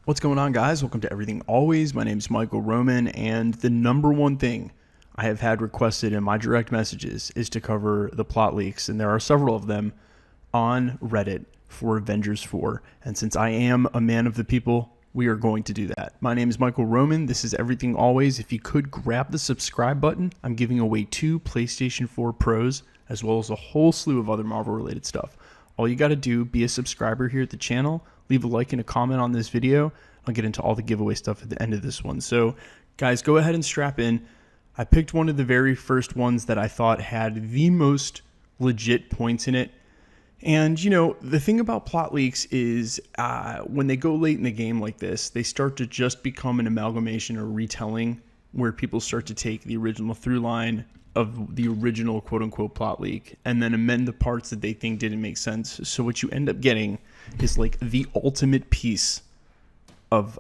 What's going on, guys? Welcome to Everything Always. My name is Michael Roman, and the number one thing I have had requested in my direct messages is to cover the plot leaks, and there are several of them on Reddit for Avengers 4. And since I am a man of the people, we are going to do that. My name is Michael Roman. This is Everything Always. If you could grab the subscribe button, I'm giving away 2 PlayStation 4 Pros, as well as a whole slew of other Marvel-related stuff. All you got to do, be a subscriber here at the channel, leave a like and a comment on this video. I'll get into all the giveaway stuff at the end of this one. So, guys, go ahead and strap in. I picked one of the very first ones that I thought had the most legit points in it. And, you know, the thing about plot leaks is when they go late in the game like this, they start to just become an amalgamation or retelling where people start to take the original through line of the original quote-unquote plot leak and then amend the parts that they think didn't make sense. So what you end up getting is like the ultimate piece of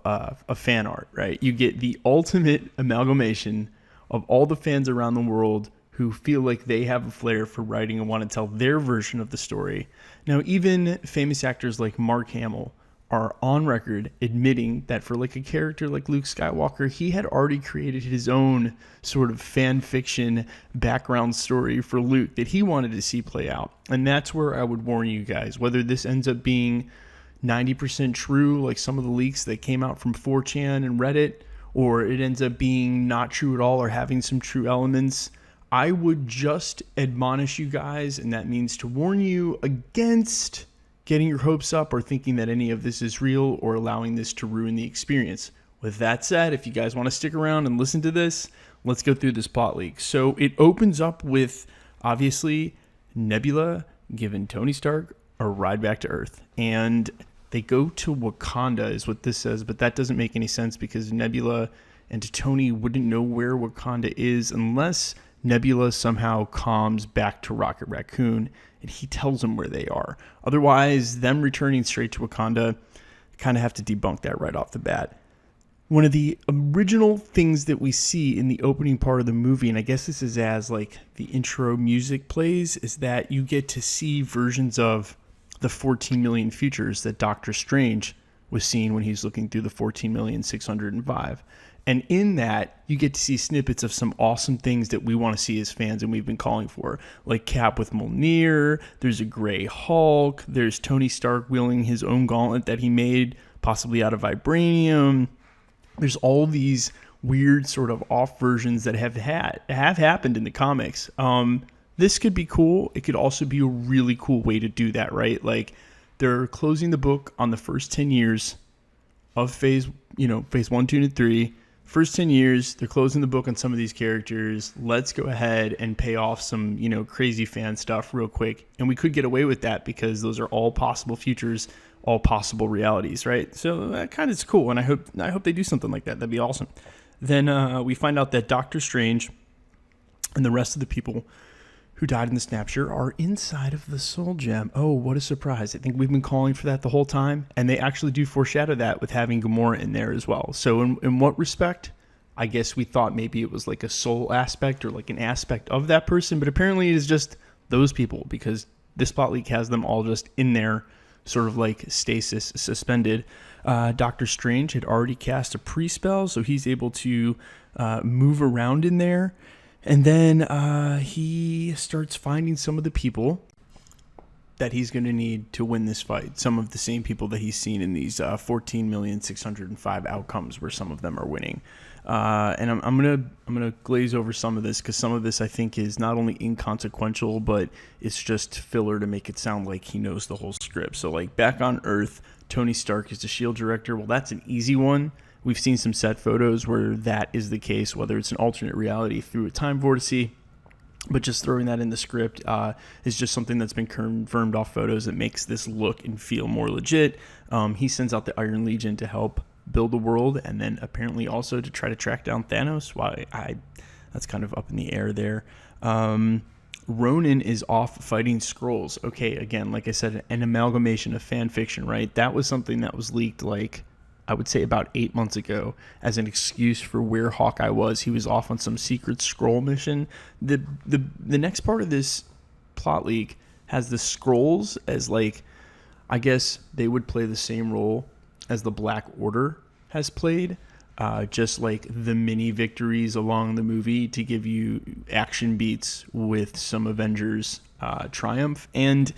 fan art, right? You get the ultimate amalgamation of all the fans around the world who feel like they have a flair for writing and want to tell their version of the story. Now, even famous actors like Mark Hamill are on record admitting that for like a character like Luke Skywalker, he had already created his own sort of fan fiction background story for Luke that he wanted to see play out. And that's where I would warn you guys, whether this ends up being 90% true, like some of the leaks that came out from 4chan and Reddit, or it ends up being not true at all or having some true elements, I would just admonish you guys, and that means to warn you against getting your hopes up or thinking that any of this is real or allowing this to ruin the experience. With that said, if you guys want to stick around and listen to this, let's go through this plot leak. So it opens up with, obviously, Nebula giving Tony Stark a ride back to Earth. And they go to Wakanda is what this says, but that doesn't make any sense because Nebula and Tony wouldn't know where Wakanda is unless Nebula somehow calms back to Rocket Raccoon and he tells them where they are. Otherwise, them returning straight to Wakanda, kind of have to debunk that right off the bat. One of the original things that we see in the opening part of the movie, and I guess this is as like the intro music plays, is that you get to see versions of the 14 million futures that Doctor Strange was seeing when he's looking through the 14,605. And in that, you get to see snippets of some awesome things that we want to see as fans and we've been calling for. Like Cap with Mjolnir, there's a Grey Hulk, there's Tony Stark wielding his own gauntlet that he made, possibly out of vibranium. There's all these weird sort of off versions that have happened in the comics. This could be cool. It could also be a really cool way to do that, right? Like they're closing the book on the first 10 years of phase 1, 2, and 3. First 10 years, they're closing the book on some of these characters. Let's go ahead and pay off some, crazy fan stuff real quick. And we could get away with that because those are all possible futures, all possible realities, right? So that kind of is cool. And I hope they do something like that. That'd be awesome. Then we find out that Doctor Strange and the rest of the people who died in the Snapshot are inside of the Soul Gem. Oh, what a surprise. I think we've been calling for that the whole time, and they actually do foreshadow that with having Gamora in there as well. So in what respect? I guess we thought maybe it was like a soul aspect or like an aspect of that person, but apparently it is just those people because this plot leak has them all just in there, sort of like stasis, suspended. Doctor Strange had already cast a pre-spell, so he's able to move around in there. And then he starts finding some of the people that he's going to need to win this fight. Some of the same people that he's seen in these 14,605 outcomes where some of them are winning. And I'm gonna glaze over some of this because some of this I think is not only inconsequential, but it's just filler to make it sound like he knows the whole script. So like back on Earth, Tony Stark is the SHIELD director. Well, that's an easy one. We've seen some set photos where that is the case, whether it's an alternate reality through a time vortice, but just throwing that in the script is just something that's been confirmed off photos that makes this look and feel more legit. He sends out the Iron Legion to help build the world, and then apparently also to try to track down Thanos. That's kind of up in the air there. Ronan is off fighting Skrulls. Okay, again, like I said, an amalgamation of fan fiction, right? That was something that was leaked like I would say about 8 months ago as an excuse for where Hawkeye was. He was off on some secret Skrull mission. The next part of this plot leak has the Skrulls as like, I guess they would play the same role as the Black Order has played. Just like the mini victories along the movie to give you action beats with some Avengers triumph. And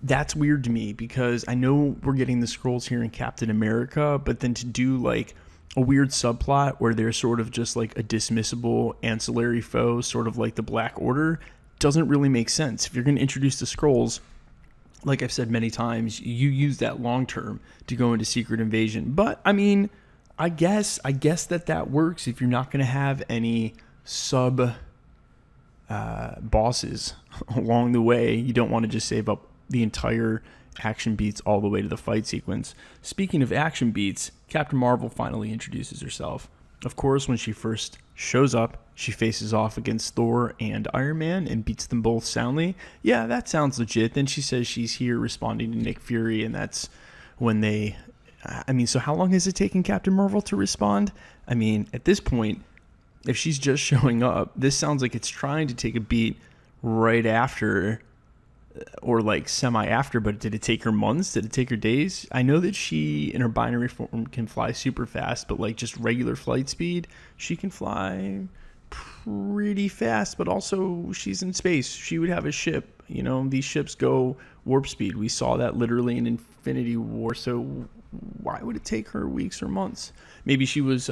that's weird to me because I know we're getting the Skrulls here in Captain America, but then to do like a weird subplot where they're sort of just like a dismissible ancillary foe, sort of like the Black Order, doesn't really make sense. If you're going to introduce the Skrulls, like I've said many times, you use that long term to go into Secret Invasion. But I mean, I guess that works if you're not going to have any sub bosses along the way. You don't want to just save up the entire action beats all the way to the fight sequence. Speaking of action beats, Captain Marvel finally introduces herself. Of course, when she first shows up, she faces off against Thor and Iron Man and beats them both soundly. Yeah, that sounds legit. Then she says she's here responding to Nick Fury, and that's when they... I mean, so how long has it taken Captain Marvel to respond? I mean, at this point, if she's just showing up, this sounds like it's trying to take a beat right after or like semi after, but did it take her months? Did it take her days? I know that she, in her binary form, can fly super fast, but like just regular flight speed, she can fly pretty fast, but also she's in space. She would have a ship. You know, these ships go warp speed. We saw that literally in Infinity War, so why would it take her weeks or months? Maybe she was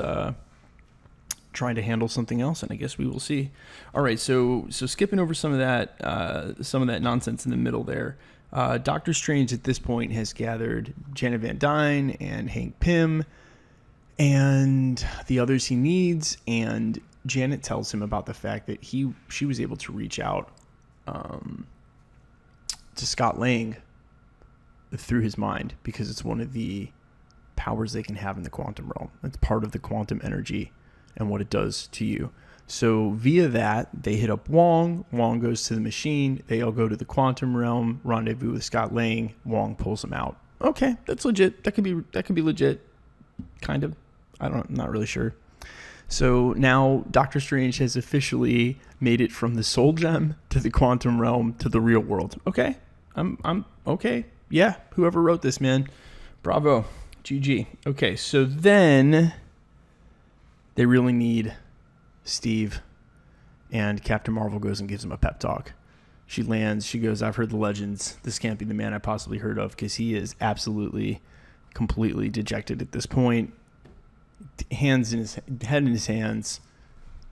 trying to handle something else, and I guess we will see. All right, so skipping over some of that nonsense in the middle there. Doctor Strange at this point has gathered Janet Van Dyne and Hank Pym and the others he needs, and Janet tells him about the fact that she was able to reach out to Scott Lang through his mind because it's one of the powers they can have in the quantum realm. It's part of the quantum energy and what it does to you. So via that, they hit up Wong. Wong goes to the machine. They all go to the quantum realm, rendezvous with Scott Lang. Wong pulls him out. Okay, that's legit. That could be legit. Kind of. I'm not really sure. So now Doctor Strange has officially made it from the soul gem to the quantum realm to the real world. Okay. I'm okay. Yeah, whoever wrote this, man. Bravo. GG. Okay, so then they really need Steve, and Captain Marvel goes and gives him a pep talk. She lands. She goes, I've heard the legends. This can't be the man I possibly heard of, because he is absolutely, completely dejected at this point. Hands in his head in his hands.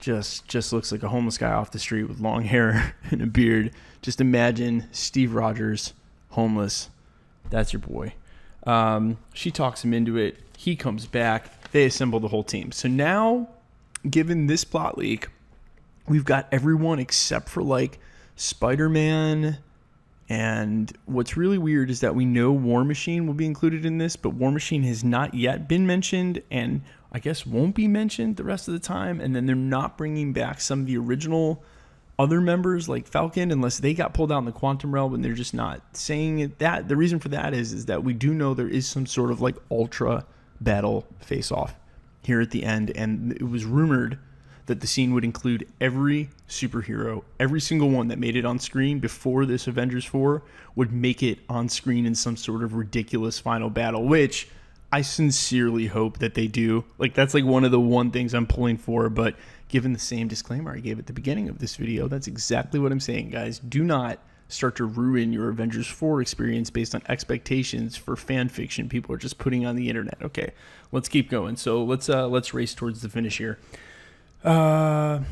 Just looks like a homeless guy off the street with long hair and a beard. Just imagine Steve Rogers, homeless. That's your boy. She talks him into it. He comes back. They assemble the whole team. So now, given this plot leak, we've got everyone except for like Spider-Man. And what's really weird is that we know War Machine will be included in this, but War Machine has not yet been mentioned, and I guess won't be mentioned the rest of the time. And then they're not bringing back some of the original other members like Falcon unless they got pulled out in the quantum realm, and they're just not saying it. That the reason for that is that we do know there is some sort of like ultra battle face-off here at the end, and it was rumored that the scene would include every superhero, every single one that made it on screen before this Avengers 4 would make it on screen in some sort of ridiculous final battle, which I sincerely hope that they do. Like, that's like one of the things I'm pulling for, but given the same disclaimer I gave at the beginning of this video, that's exactly what I'm saying, guys. Do not start to ruin your Avengers 4 experience based on expectations for fan fiction people are just putting on the internet. Okay, let's keep going. So let's race towards the finish here. Tony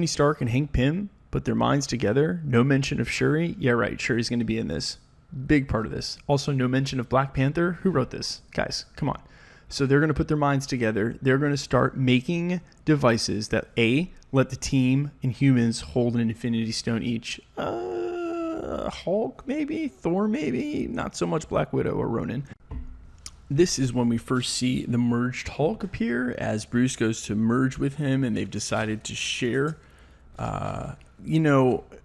Stark and Hank Pym put their minds together. No mention of Shuri. Yeah, right. Shuri's going to be in this. Big part of this. Also, no mention of Black Panther. Who wrote this? Guys, come on. So they're going to put their minds together. They're going to start making devices that, A, let the team and humans hold an Infinity Stone each. Hulk, maybe? Thor, maybe? Not so much Black Widow or Ronan. This is when we first see the merged Hulk appear as Bruce goes to merge with him, and they've decided to share.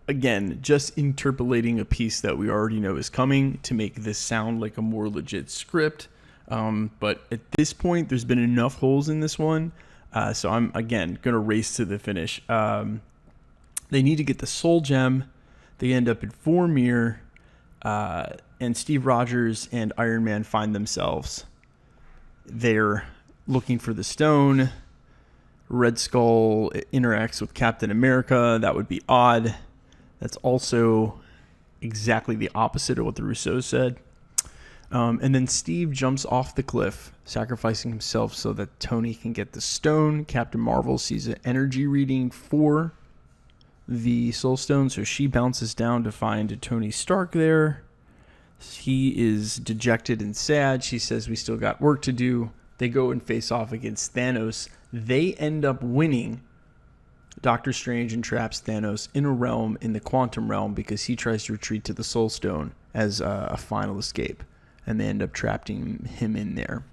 Again, just interpolating a piece that we already know is coming to make this sound like a more legit script. But at this point, there's been enough holes in this one. So I'm, again, going to race to the finish. They need to get the Soul Gem. They end up at Vormir. And Steve Rogers and Iron Man find themselves they're looking for the stone. Red Skull interacts with Captain America. That would be odd. That's also exactly the opposite of what the Russos said. And then Steve jumps off the cliff, sacrificing himself so that Tony can get the stone. Captain Marvel sees an energy reading for the Soul Stone, so she bounces down to find Tony Stark there. He is dejected and sad. She says, we still got work to do. They go and face off against Thanos. They end up winning. Doctor Strange entraps Thanos in a realm, in the quantum realm, because he tries to retreat to the Soul Stone as a final escape. And they end up trapping him in there.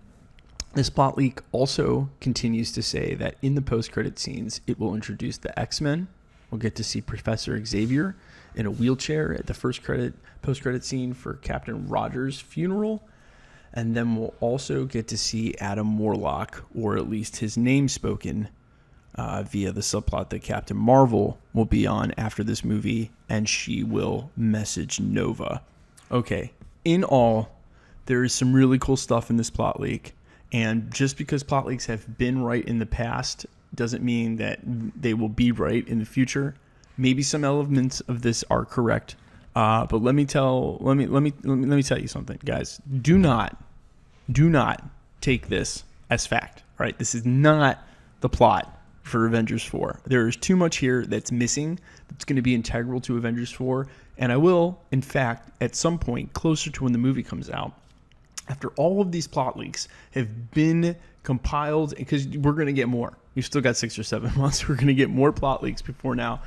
This plot leak also continues to say that in the post-credit scenes, it will introduce the X-Men. We'll get to see Professor Xavier in a wheelchair at the post-credit scene for Captain Rogers' funeral. And then we'll also get to see Adam Warlock, or at least his name spoken, via the subplot that Captain Marvel will be on after this movie, and she will message Nova. Okay, in all, there is some really cool stuff in this plot leak, and just because plot leaks have been right in the past doesn't mean that they will be right in the future. Maybe some elements of this are correct, but let me tell you something, guys. Do not take this as fact. All right, this is not the plot for Avengers 4. There is too much here that's missing that's going to be integral to Avengers 4, and I will, in fact, at some point closer to when the movie comes out, after all of these plot leaks have been compiled, because we're going to get more. We've still got 6 or 7 months. We're going to get more plot leaks before now.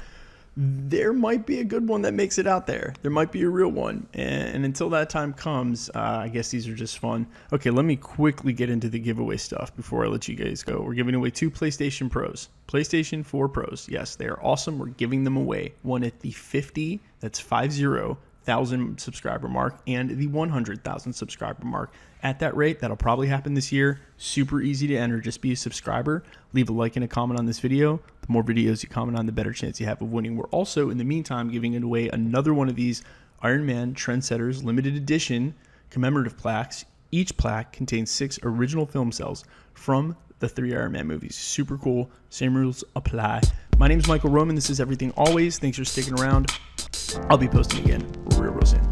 There might be a good one that makes it out there. There might be a real one. And until that time comes, I guess these are just fun. Okay, let me quickly get into the giveaway stuff before I let you guys go. We're giving away 2 PlayStation Pros. PlayStation 4 Pros. Yes, they are awesome. We're giving them away. One at the 50,000 subscriber mark, and the 100,000 subscriber mark. At that rate, that'll probably happen this year. Super easy to enter. Just be a subscriber. Leave a like and a comment on this video. The more videos you comment on, the better chance you have of winning. We're also, in the meantime, giving away another one of these Iron Man Trendsetters limited edition commemorative plaques. Each plaque contains 6 original film cells from the 3 Iron Man movies. Super cool. Same rules apply. My name is Michael Roman. This is Everything Always. Thanks for sticking around. I'll be posting again real soon.